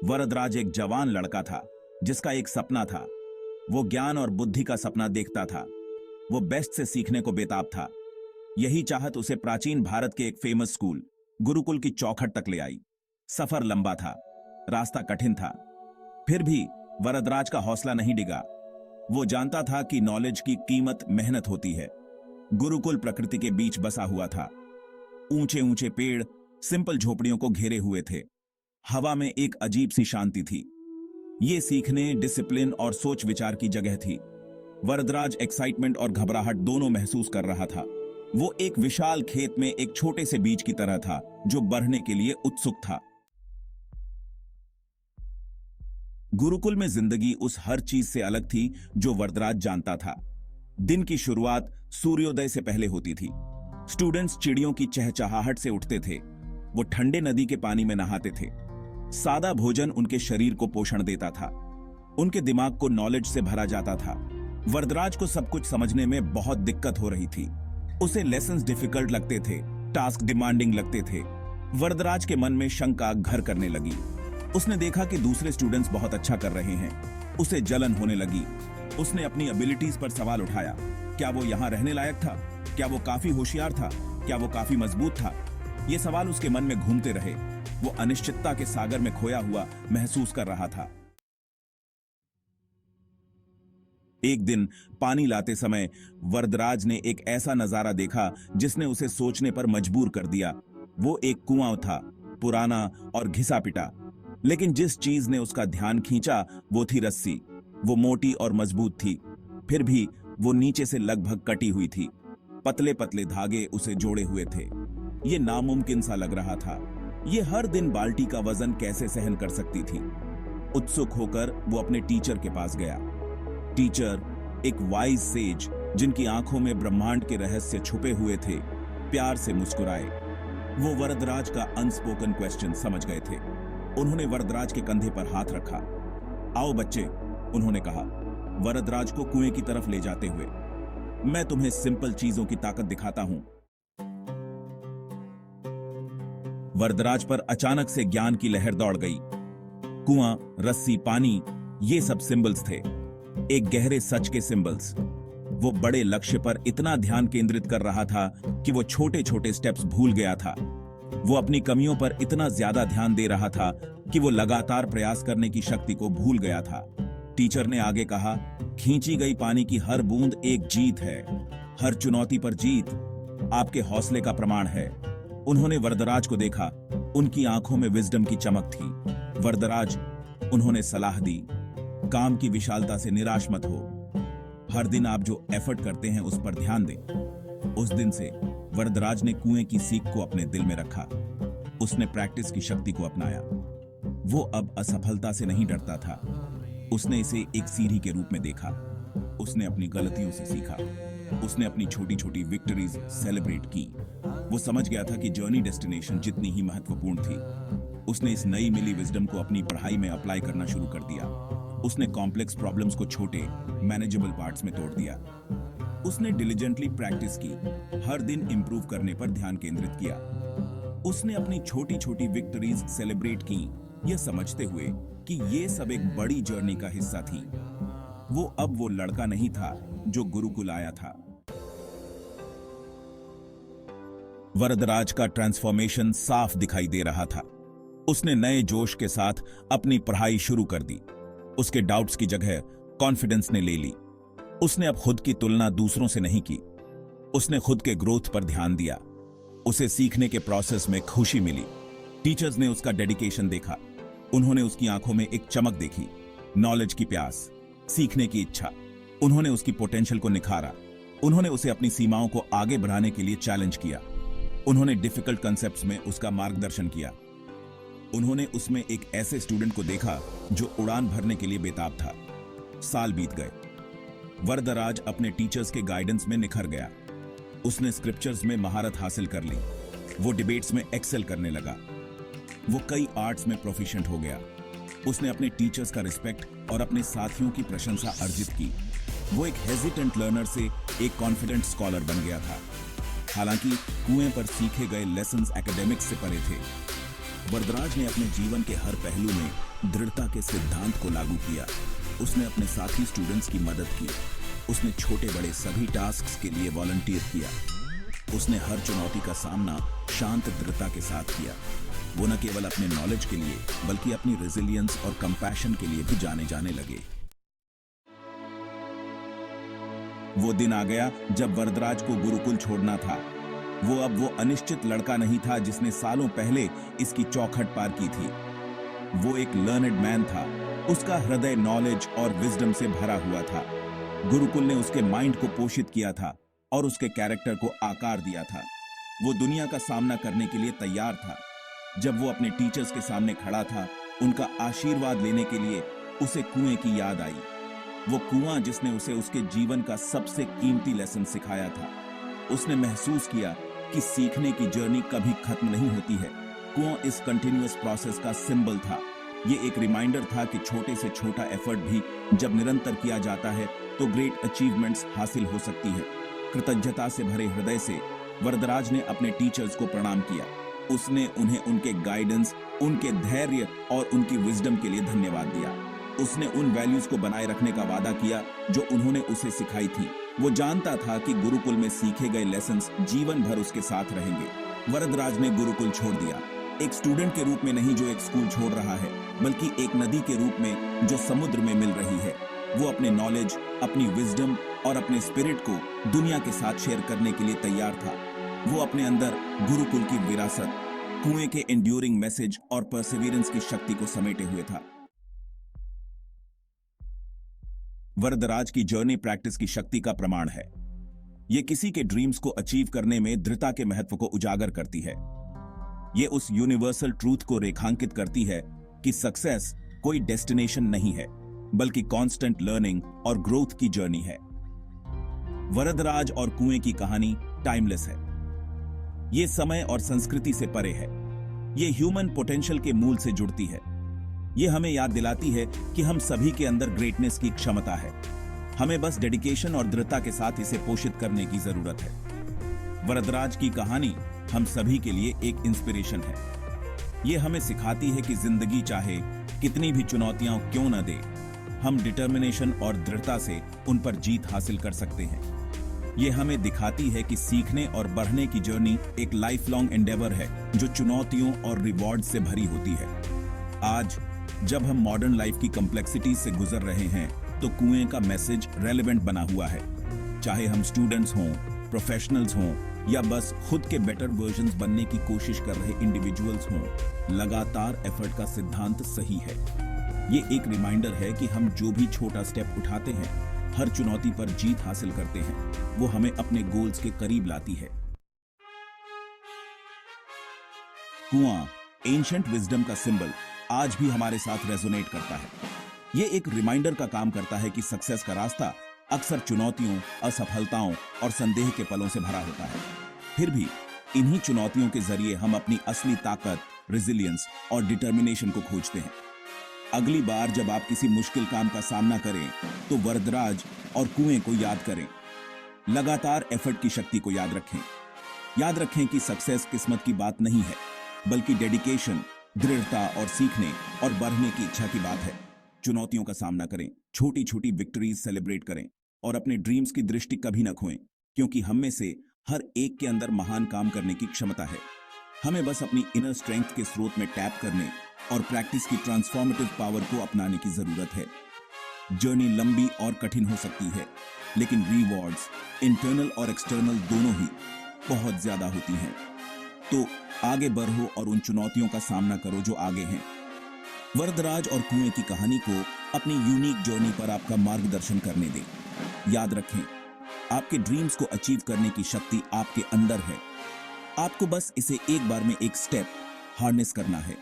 वरदराज एक जवान लड़का था जिसका एक सपना था। वो ज्ञान और बुद्धि का सपना देखता था। वो बेस्ट से सीखने को बेताब था। यही चाहत उसे प्राचीन भारत के एक फेमस स्कूल गुरुकुल की चौखट तक ले आई। सफर लंबा था, रास्ता कठिन था, फिर भी वरदराज का हौसला नहीं डिगा। वो जानता था कि नॉलेज की कीमत मेहनत होती है। गुरुकुल प्रकृति के बीच बसा हुआ था। ऊंचे ऊंचे पेड़ सिंपल झोपड़ियों को घेरे हुए थे। हवा में एक अजीब सी शांति थी। ये सीखने, डिसिप्लिन और सोच विचार की जगह थी। वरदराज एक्साइटमेंट और घबराहट दोनों महसूस कर रहा था। वो एक विशाल खेत में एक छोटे से बीज की तरह था जो बढ़ने के लिए उत्सुक था। गुरुकुल में जिंदगी उस हर चीज से अलग थी जो वरदराज जानता था। दिन की शुरुआत सूर्योदय से पहले होती थी। स्टूडेंट्स चिड़ियों की चहचहाहट से उठते थे। वो ठंडे नदी के पानी में नहाते थे। सादा भोजन उनके शरीर को पोषण देता था। उनके दिमाग को नॉलेज से भरा जाता था। वरदराज को सब कुछ समझने में बहुत दिक्कत हो रही थी। उसे लेसन्स डिफिकल्ट लगते थे, टास्क डिमांडिंग लगते थे। वरदराज के मन में शंका घर करने लगी। उसने देखा कि दूसरे स्टूडेंट्स बहुत अच्छा कर रहे हैं। उसे जलन होने लगी। उसने अपनी एबिलिटीज पर सवाल उठाया। क्या वो यहाँ रहने लायक था? क्या वो काफी होशियार था? क्या वो काफी मजबूत था? ये सवाल उसके मन में घूमते रहे। वो अनिश्चितता के सागर में खोया हुआ महसूस कर रहा था। एक दिन पानी लाते समय वरदराज ने एक ऐसा नजारा देखा जिसने उसे सोचने पर मजबूर कर दिया। वो एक कुआं था, पुराना और घिसा पिटा, लेकिन जिस चीज ने उसका ध्यान खींचा वो थी रस्सी। वो मोटी और मजबूत थी, फिर भी वो नीचे से लगभग कटी हुई थी। पतले पतले धागे उसे जोड़े हुए थे। ये नामुमकिन सा लग रहा था। ये हर दिन बाल्टी का वजन कैसे सहन कर सकती थी? उत्सुक होकर वो अपने टीचर के पास गया। टीचर, एक वाइज सेज जिनकी आंखों में ब्रह्मांड के रहस्य छुपे हुए थे, प्यार से मुस्कुराए। वो वरदराज का अनस्पोकन क्वेश्चन समझ गए थे। उन्होंने वरदराज के कंधे पर हाथ रखा। आओ बच्चे, उन्होंने कहा, वरदराज को कुएं की तरफ ले जाते हुए। मैं तुम्हें सिंपल चीजों की ताकत दिखाता हूं। वरदराज पर अचानक से ज्ञान की लहर दौड़ गई। कुआं, रस्सी, पानी, ये सब सिंबल्स थे, एक गहरे सच के सिंबल्स। वो बड़े लक्ष्य पर इतना ध्यान केंद्रित कर रहा था कि वो छोटे छोटे स्टेप्स भूल गया था। वो अपनी कमियों पर इतना ज्यादा ध्यान दे रहा था कि वो लगातार प्रयास करने की शक्ति को भूल गया था। टीचर ने आगे कहा, खींची गई पानी की हर बूंद एक जीत है। हर चुनौती पर जीत आपके हौसले का प्रमाण है। उन्होंने वरदराज को देखा। उनकी आंखों में विजडम की चमक थी। वरदराज, उन्होंने सलाह दी, काम की विशालता से निराश मत हो। हर दिन आप जो एफर्ट करते हैं उस पर ध्यान दें। उस दिन से वरदराज ने कुएं की सीख को अपने दिल में रखा। उसने प्रैक्टिस की शक्ति को अपनाया। वो अब असफलता से नहीं डरता था। उसने इसे एक सीढ़ी के रूप में देखा। उसने अपनी गलतियों से सीखा। उसने अपनी छोटी छोटी विक्ट्रीज सेलिब्रेट की। वो समझ गया था कि जर्नी डेस्टिनेशन जितनी ही महत्वपूर्ण थी। उसने इस नई मिली विजडम को अपनी पढ़ाई में अप्लाई करना शुरू कर दिया। उसने कॉम्प्लेक्स प्रॉब्लम्स को छोटे, मैनेजेबल पार्ट्स में तोड़ दिया। उसने डिलिजेंटली प्रैक्टिस की, हर दिन इंप्रूव करने पर ध्यान केंद्रित किया। उसने अपनी छोटी छोटी विक्ट्रीज सेलिब्रेट की, यह समझते हुए कि ये सब एक बड़ी जर्नी का हिस्सा थी। वो अब वो लड़का नहीं था जो गुरुकुल आया था। वरदराज का ट्रांसफॉर्मेशन साफ दिखाई दे रहा था। उसने नए जोश के साथ अपनी पढ़ाई शुरू कर दी। उसके डाउट्स की जगह कॉन्फिडेंस ने ले ली। उसने अब खुद की तुलना दूसरों से नहीं की। उसने खुद के ग्रोथ पर ध्यान दिया। उसे सीखने के प्रोसेस में खुशी मिली। टीचर्स ने उसका डेडिकेशन देखा। उन्होंने उसकी आंखों में एक चमक देखी, नॉलेज की प्यास, सीखने की इच्छा। उन्होंने उसकी पोटेंशियल को निखारा। उन्होंने उसे अपनी सीमाओं को आगे बढ़ाने के लिए चैलेंज किया। उन्होंने डिफिकल्ट कंसेप्ट्स में उसका मार्गदर्शन किया। उन्होंने उसमें एक ऐसे स्टूडेंट को देखा जो उड़ान भरने के लिए बेताब था। साल बीत गए। वरदराज अपने टीचर्स के गाइडेंस में निखर गया। उसने स्क्रिप्चर्स में महारत हासिल कर ली। वो डिबेट्स में एक्सेल करने लगा। वो कई आर्ट्स में प्रोफिशिएंट हो गया। उसने अपने टीचर्स का रिस्पेक्ट और अपने साथियों की प्रशंसा अर्जित की। वो एक हेजिटेंट लर्नर से एक कॉन्फिडेंट स्कॉलर बन गया था। हालांकि कुएं पर सीखे गए लेसन्स एकेडमिक्स से परे थे। वरदराज ने अपने जीवन के हर पहलू में दृढ़ता के सिद्धांत को लागू किया। उसने अपने साथी स्टूडेंट्स की मदद की। उसने छोटे बड़े सभी टास्क्स के लिए वॉलंटियर किया। उसने हर चुनौती का सामना शांत दृढ़ता के साथ किया। वो न केवल अपने नॉलेज के लिए बल्कि अपनी रेजिलियंस और कंपैशन के लिए भी जाने जाने लगे। वो दिन आ गया जब वरदराज को गुरुकुल छोड़ना था। वो अब वो अनिश्चित लड़का नहीं था जिसने सालों पहले इसकी चौखट पार की थी। वो एक लर्नड मैन था। उसका हृदय नॉलेज और विजडम से भरा हुआ था। गुरुकुल ने उसके माइंड को पोषित किया था और उसके कैरेक्टर को आकार दिया था। वो दुनिया का सामना करने के लिए तैयार था। जब वो अपने टीचर्स के सामने खड़ा था, उनका आशीर्वाद लेने के लिए उसे कुएं की याद आई। वो कुआं जिसने उसे उसके जीवन का सबसे कीमती लेसन सिखाया था। उसने महसूस किया कि सीखने की जर्नी कभी खत्म नहीं होती है। कुआं इस कंटिन्यूअस प्रोसेस का सिंबल था। ये एक रिमाइंडर था कि छोटे से छोटा एफर्ट भी जब निरंतर किया जाता है तो ग्रेट अचीवमेंट्स हासिल हो सकती है। कृतज्ञता से भरे हृदय से वरदराज ने अपने टीचर्स को प्रणाम किया। उसने उन्हें उनके गाइडेंस, उनके धैर्य और उनकी विजडम के लिए धन्यवाद दिया। उसने उन वैल्यूज को बनाए रखने का वादा किया जो उन्होंने उसे सिखाई थी। वो जानता था कि गुरुकुल में सीखे गए लेसन्स जीवन भर उसके साथ रहेंगे। वरदराज ने गुरुकुल छोड़ दिया, एक स्टूडेंट के रूप में नहीं जो एक स्कूल छोड़ रहा है, बल्कि एक नदी के रूप में जो समुद्र में मिल रही है। वो अपने नॉलेज, अपनी विजडम और अपने स्पिरिट को दुनिया के साथ शेयर करने के लिए तैयार था। वो अपने अंदर गुरुकुल की विरासत, कुएं के एंड्यूरिंग मैसेज और परसिवियरेंस की शक्ति को समेटे हुए था। वरदराज की जर्नी प्रैक्टिस की शक्ति का प्रमाण है। ये किसी के ड्रीम्स को अचीव करने में दृढ़ता के महत्व को उजागर करती है। ये उस यूनिवर्सल ट्रूथ को रेखांकित करती है कि सक्सेस कोई डेस्टिनेशन नहीं है, बल्कि कांस्टेंट लर्निंग और ग्रोथ की जर्नी है। वरदराज और कुएं की कहानी टाइमलेस है। ये समय और संस्कृति से परे है। ये ह्यूमन पोटेंशियल के मूल से जुड़ती है। ये हमें याद दिलाती है कि हम सभी के अंदर ग्रेटनेस की क्षमता है। हमें बस डेडिकेशन और दृढ़ता के साथ इसे पोषित करने की जरूरत है। वरदराज की कहानी हम सभी के लिए एक इंस्पिरेशन है। ये हमें सिखाती है कि जिंदगी चाहे कितनी भी चुनौतियां क्यों न दे, हम डिटर्मिनेशन और दृढ़ता से उन पर जीत हासिल कर सकते हैं। ये हमें दिखाती है कि सीखने और बढ़ने की जर्नी एक लाइफ लॉन्ग एंडेवर है जो चुनौतियों और रिवॉर्ड से भरी होती है। आज जब हम मॉडर्न लाइफ की कॉम्प्लेक्सिटी से गुजर रहे हैं तो कुएं का मैसेज रेलेवेंट बना हुआ है। चाहे हम स्टूडेंट्स हों, प्रोफेशनल्स हों या बस खुद के बेटर वर्जन्स बनने की कोशिश कर रहे इंडिविजुअल्स हों, लगातार एफर्ट का सिद्धांत सही है। ये एक रिमाइंडर है कि हम जो भी छोटा स्टेप उठाते हैं, हर चुनौती पर जीत हासिल करते हैं, वो हमें अपने गोल्स के करीब लाती है। कुआं एंशिएंट विजडम का सिंबल आज भी हमारे साथ रेजोनेट करता है। ये एक रिमाइंडर का काम करता है कि सक्सेस का रास्ता अक्सर चुनौतियों, असफलताओं और संदेह के पलों से भरा होता है। फिर भी इन्हीं चुनौतियों के जरिए हम अपनी असली ताकत, रेजिलियंस और डिटर्मिनेशन को खोजते हैं। अगली बार जब आप किसी मुश्किल काम का सामना करें तो वरदराज और कुएं को याद करें। लगातार एफर्ट की शक्ति को याद रखें। याद रखें कि सक्सेस किस्मत की बात नहीं है, बल्कि डेडिकेशन, दृढ़ता और सीखने और बढ़ने की इच्छा की बात है। चुनौतियों का सामना करें, छोटी छोटी विक्ट्रीज सेलिब्रेट करें और अपने ड्रीम्स की दृष्टि कभी न खोएं, क्योंकि हम में से हर एक के अंदर महान काम करने की क्षमता है। हमें बस अपनी इनर स्ट्रेंथ के स्रोत में टैप करने और प्रैक्टिस की ट्रांसफॉर्मेटिव पावर को अपनाने की जरूरत है। जर्नी लंबी और कठिन हो सकती है, लेकिन रिवॉर्ड्स, इंटरनल और एक्सटर्नल दोनों ही बहुत ज्यादा होती हैं। तो आगे बढ़ो और उन चुनौतियों का सामना करो जो आगे हैं। वरदराज और कुएं की कहानी को अपनी यूनिक जर्नी पर आपका मार्गदर्शन करने दें। याद रखें, आपके ड्रीम्स को अचीव करने की शक्ति आपके अंदर है। आपको बस इसे एक बार में एक स्टेप हार्नेस करना है।